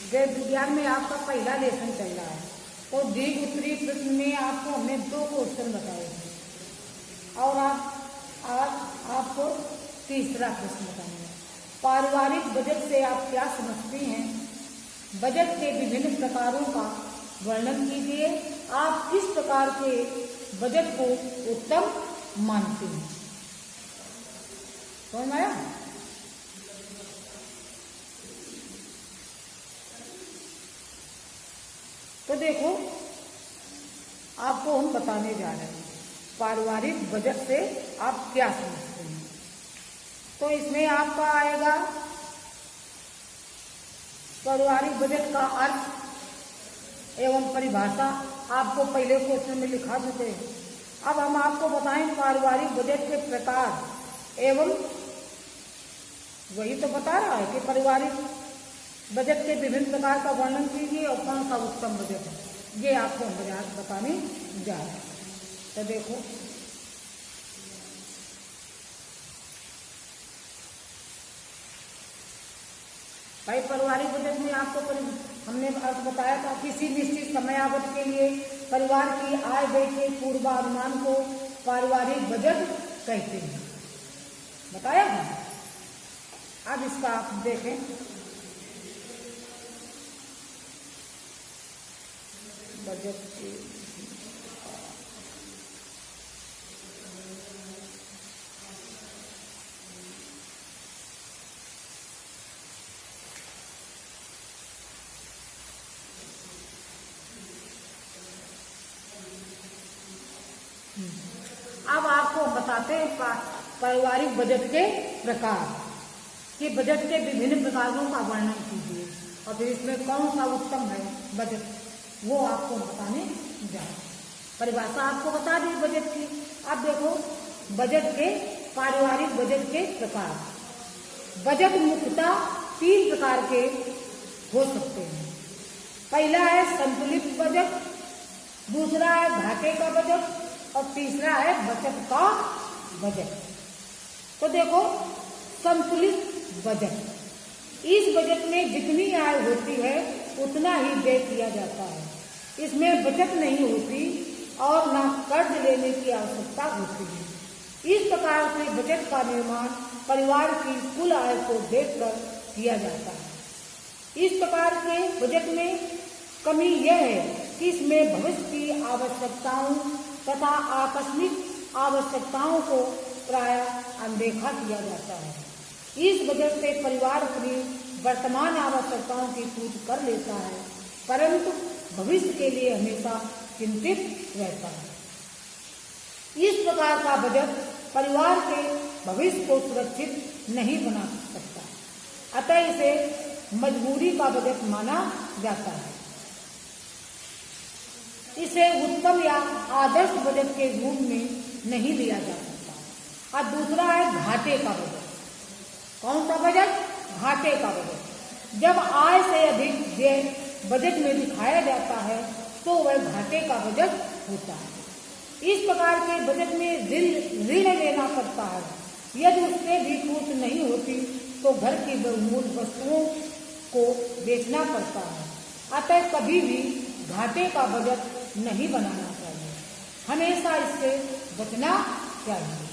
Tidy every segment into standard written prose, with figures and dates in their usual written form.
वेद विज्ञान में आपका पहला लेसन चल रहा है, तो दीर्घ उत्तरी प्रश्न में आपको हमने 2 क्वेश्चन बताए थे और आज आपको तीसरा प्रश्न बताएंगे। पारिवारिक बजट से आप क्या समझती हैं? बजट के विभिन्न प्रकारों का वर्णन कीजिए। आप किस प्रकार के बजट को उत्तम मानती हैं? समझ में आया? तो देखो, आपको हम बताने जा रहे हैं पारिवारिक बजट से आप क्या समझते हैं। तो इसमें आपका आएगा पारिवारिक बजट का अर्थ एवं परिभाषा आपको पहले क्वेश्चन में लिखा चुके हैं। अब हम आपको बताएं पारिवारिक बजट के प्रकार एवं वही तो बता रहा है कि पारिवारिक बजट के विभिन्न प्रकार का वर्णन कीजिए और कौन सा उत्तम बजट है, ये आपको हम बताने जा रहे हैं। तो देखो, भाई पारिवारिक बजट में आपको हमने अर्थ बताया था किसी निश्चित समयावधि के लिए परिवार की आय व्यय के पूर्वानुमान को पारिवारिक बजट कहते हैं, बताया था। अब इसका आप देखें, बजट की अब आपको बताते हैं पारिवारिक बजट के प्रकार कि बजट के विभिन्न प्रकारों का वर्णन कीजिए और फिर इसमें कौन सा उत्तम है बजट, वो आपको बताने जा रहे हैं। परिभाषा आपको बता दी बजट की। अब देखो, बजट के पारिवारिक बजट के प्रकार। बजट मुख्यतः 3 प्रकार के हो सकते हैं। पहला है संतुलित बजट, दूसरा है घाटे का बजट और तीसरा है बचत का बजट। तो देखो, संतुलित बजट, इस बजट में जितनी आय होती है उतना ही व्यय किया जाता है। इसमें बचत नहीं होती और न कर्ज लेने की आवश्यकता होती है। इस प्रकार से बजट का निर्माण परिवार की कुल आय को देखकर किया जाता है। इस प्रकार के बजट में कमी यह है कि इसमें भविष्य की आवश्यकताओं तथा आकस्मिक आवश्यकताओं को प्रायः अनदेखा किया जाता है। इस बजट से परिवार अपनी वर्तमान आवश्यकताओं की पूर्ति कर लेता है, परंतु भविष्य के लिए हमेशा चिंतित रहता है। इस प्रकार का बजट परिवार के भविष्य को सुरक्षित नहीं बना सकता, अतः इसे मजबूरी का बजट माना जाता है। इसे उत्तम या आदर्श बजट के रूप में नहीं लिया जा सकता। और दूसरा है घाटे का बजट। कौन सा बजट? घाटे का बजट। जब आय से अधिक व्यय बजट में दिखाया जाता है तो वह घाटे का बजट होता है। इस प्रकार के बजट में ऋण लेना पड़ता है। यदि उससे भी पूर्ति नहीं होती तो घर की बहुमूल्य वस्तुओं को बेचना पड़ता है। अतः कभी भी घाटे का बजट नहीं बनाना चाहिए, हमेशा इससे बचना चाहिए।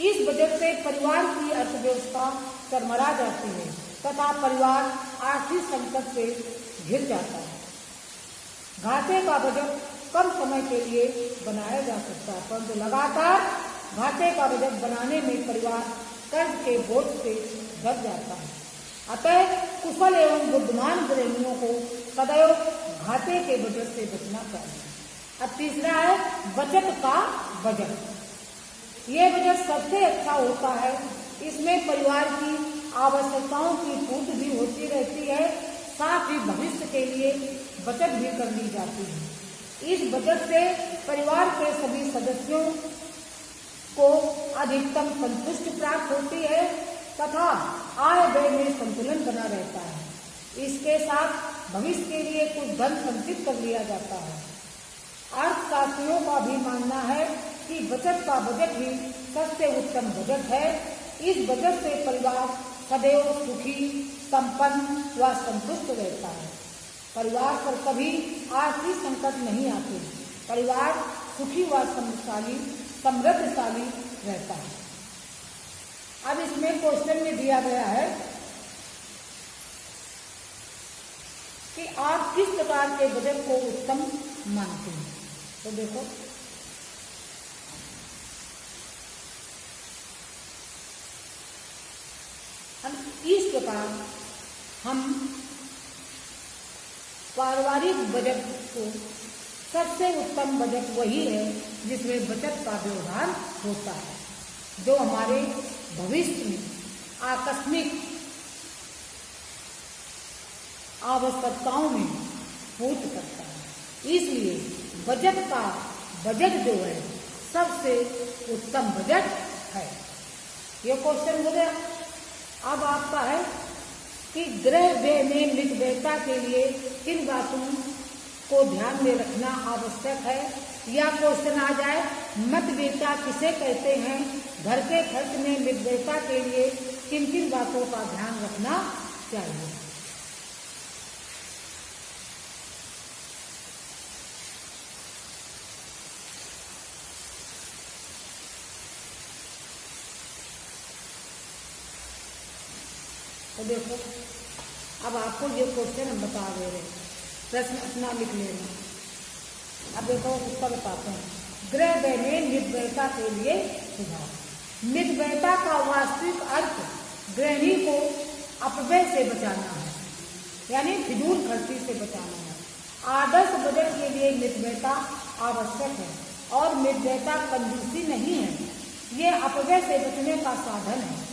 इस बजट से परिवार की अर्थव्यवस्था चरमरा जाती है तथा परिवार आर्थिक संकट से घिर जाता है। घाटे का बजट कम समय के लिए बनाया जा सकता है, परंतु लगातार घाटे का बजट बनाने में परिवार कर्ज के बोझ से दब जाता है। अतः कुशल एवं बुद्धिमान गृहिणियों को सदैव घाटे के बजट से बचना चाहिए। अब तीसरा है बचत का बजट। ये बजट सबसे अच्छा होता है। इसमें परिवार की आवश्यकताओं की पूर्ति भी होती रहती है, साथ ही भविष्य के लिए बचत भी कर ली जाती है। इस बजट से परिवार के सभी सदस्यों को अधिकतम संतुष्टि प्राप्त होती है तथा आय व्यय में संतुलन बना रहता है। इसके साथ भविष्य के लिए कुछ धन संचित कर लिया जाता है। अर्थशास्त्रियों का भी मानना है कि बचत का बजट ही सबसे उत्तम बजट है। इस बजट से परिवार सदैव सुखी, संपन्न व संतुष्ट रहता है। परिवार पर कभी आर्थिक संकट नहीं आते। परिवार सुखी व समृद्धशाली रहता है। अब इसमें क्वेश्चन में दिया गया है कि आप किस प्रकार के बजट को उत्तम मानते हैं। तो देखो, इस प्रकार हम पारिवारिक बजट को सबसे उत्तम बजट वही है जिसमें बचत का व्यवहार होता है, जो हमारे भविष्य में आकस्मिक आवश्यकताओं में पूर्ति करता है। इसलिए बजट जो है सबसे उत्तम बजट है। ये क्वेश्चन हो गया। अब आपका है कि गृह व्यय में मितव्ययता के लिए किन बातों को ध्यान में रखना आवश्यक है। या क्वेश्चन आ जाए, मितव्ययता किसे कहते हैं, घर के खर्च में मितव्ययता के लिए किन किन बातों का ध्यान रखना चाहिए। तो देखो, अब आपको ये क्वेश्चन हम बता दे रहे हैं, प्रश्न अपना लिख लेना। अब देखो उत्तर बताते हैं। गृह व्यय में मितव्ययता के लिए सुझाव। मितव्ययता का वास्तविक अर्थ गृहिणी को अपव्यय से बचाना है, यानी फिजूल खर्ची से बचाना है। आदर्श बजट के लिए मितव्ययता आवश्यक है और मितव्ययता कंजूसी नहीं है, ये अपव्यय से बचने का साधन है।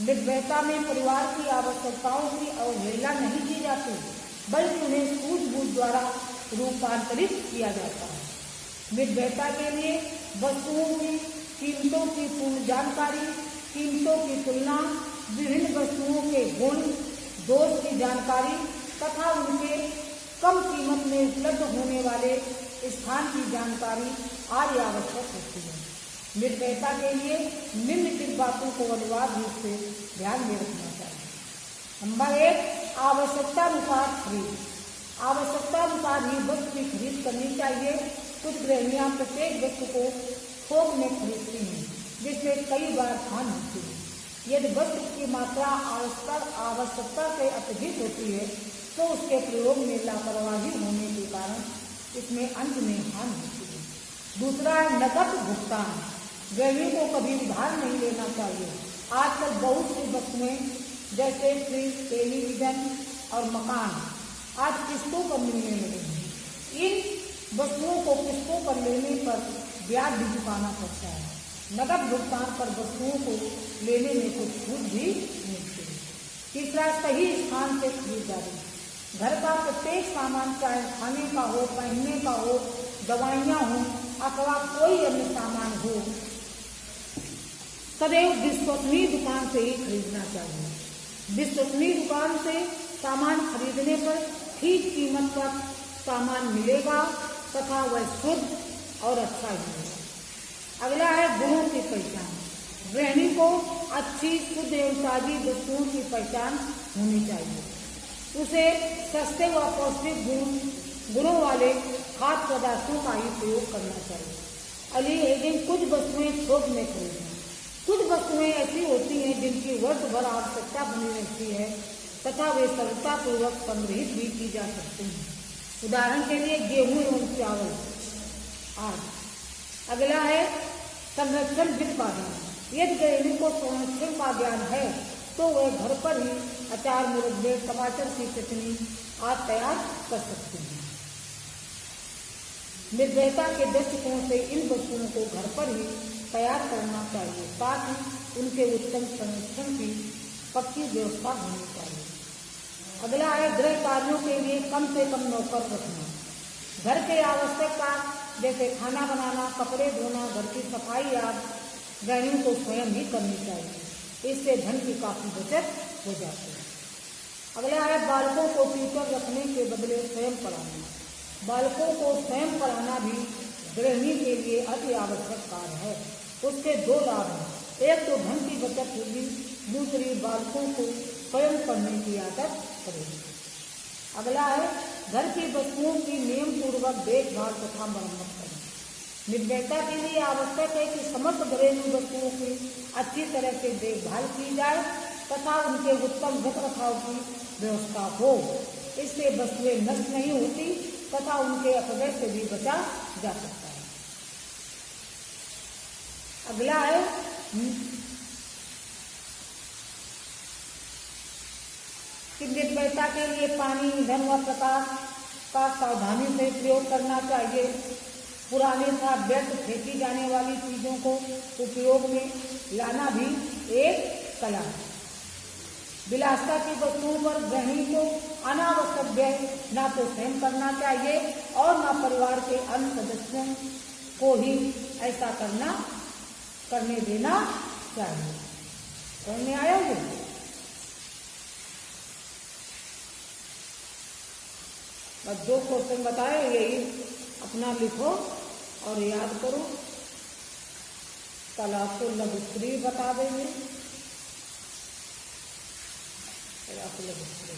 मितव्ययता में परिवार की आवश्यकताओं की अवहेलना नहीं की जाती, बल्कि उन्हें सूझबूझ द्वारा रूपांतरित किया जाता है। मितव्ययता के लिए वस्तुओं की कीमतों की पूर्ण जानकारी, कीमतों की तुलना, विभिन्न वस्तुओं के गुण दोष की जानकारी तथा उनके कम कीमत में उपलब्ध होने वाले स्थान की जानकारी आदि आवश्यक होती है। मितव्ययता के लिए निम्नलिखित बातों को अनिवार्य रूप से ध्यान में रखना चाहिए। नंबर 1, आवश्यकतानुसार खरीद। आवश्यकतानुसार ही वस्तु की खरीद करनी चाहिए। कुछ गृहिणियां प्रत्येक वस्तु को थोक में खरीदती हैं, जिसमें कई बार हानि होती है। यदि वस्तु की मात्रा आवश्यकता से अत्यधिक होती है तो उसके प्रयोग में लापरवाही होने के कारण इसमें अंत में हानि होती है। दूसरा है नकद भुगतान। गृहिणी को कभी उधार नहीं लेना चाहिए। आजकल बहुत सी वस्तुएं जैसे फ्रिज, टेलीविजन और मकान आज किस्तों पर मिलने लगे हैं। इन वस्तुओं को किस्तों पर लेने पर ब्याज भी चुकाना पड़ता है। नकद भुगतान पर वस्तुओं को लेने में कुछ छूट भी मिलती है। तीसरा, सही स्थान से खरीदारी। घर का प्रत्येक सामान, चाहे खाने का हो, पहनने का हो, दवाइयाँ हों अथवा कोई अन्य सामान हो, सदैव विश्वसनीय दुकान से ही खरीदना चाहिए। विश्वसनीय दुकान से सामान खरीदने पर ठीक कीमत पर सामान मिलेगा तथा वह शुद्ध और अच्छा ही होगा। अगला है गुणों की पहचान। गृहिणी को अच्छी, शुद्ध एवं ताजी वस्तुओं की पहचान होनी चाहिए। उसे सस्ते व पौष्टिक गुणों वाले खाद्य पदार्थों का ही प्रयोग करना चाहिए। लेकिन कुछ वस्तुएं थोक में खरीदें। कुछ वस्तुएं ऐसी होती हैं जिनकी वर्ष भर आवश्यकता बनी रहती है तथा वे सरलतापूर्वक संग्रहित भी की जा सकती हैं। उदाहरण के लिए गेहूं एवं चावल आदि। अगला है संरक्षण वित्पादन। यदि गृहिणी को संरक्षण का ज्ञान है तो वह घर पर ही अचार, मुरब्बे, टमाटर की चटनी आदि तैयार कर सकती है। मितव्ययता के दृष्टिकोण से इन वस्तुओं को घर पर ही तैयार करना चाहिए ताकि उनके उत्तम संरक्षण की पक्की व्यवस्था होनी चाहिए। अगला है गृह कार्यों के लिए कम से कम नौकर रखना। घर के आवश्यक काम जैसे खाना बनाना, कपड़े धोना, घर की सफाई आदि गृहिणी को स्वयं ही करनी चाहिए। इससे धन की काफी बचत हो जाती है। अगला है बालकों को ट्यूटर रखने के बदले स्वयं पढ़ाना। बालकों को स्वयं पढ़ाना भी गृहिणी के लिए अति आवश्यक कार्य है। उसके दो लाभ हैं। एक तो धन की बचत होगी, दूसरी बालकों को स्वयं पढ़ने की आदत करें। अगला है घर की वस्तुओं की नियम पूर्वक देखभाल तथा मरम्मत करें। निर्भयता के लिए आवश्यक है कि समस्त घरेलू वस्तुओं की अच्छी तरह से देखभाल की जाए तथा उनके उत्तम रखरखाव की व्यवस्था हो। इससे वस्तुएं नष्ट नहीं होती तथा उनके अपव्यय से भी बचा जा सकता है। अगला है कि निर्भयता के लिए पानी, ईंधन व प्रकाश का सावधानी से प्रयोग करना चाहिए। पुराने तथा व्यर्थ फेंकी जाने वाली चीजों को उपयोग में लाना भी एक कला है। विलासिता की वस्तुओं पर गृहिणी को अनावश्यक व्यय न तो स्वयं करना चाहिए और न परिवार के अन्य सदस्यों को ही ऐसा करने देना चाहिए। समझ में आया ये? बस 2 क्वेश्चन बताए, यही अपना लिखो और याद करो। कल आपको लघु श्री बता देंगे। लघु श्री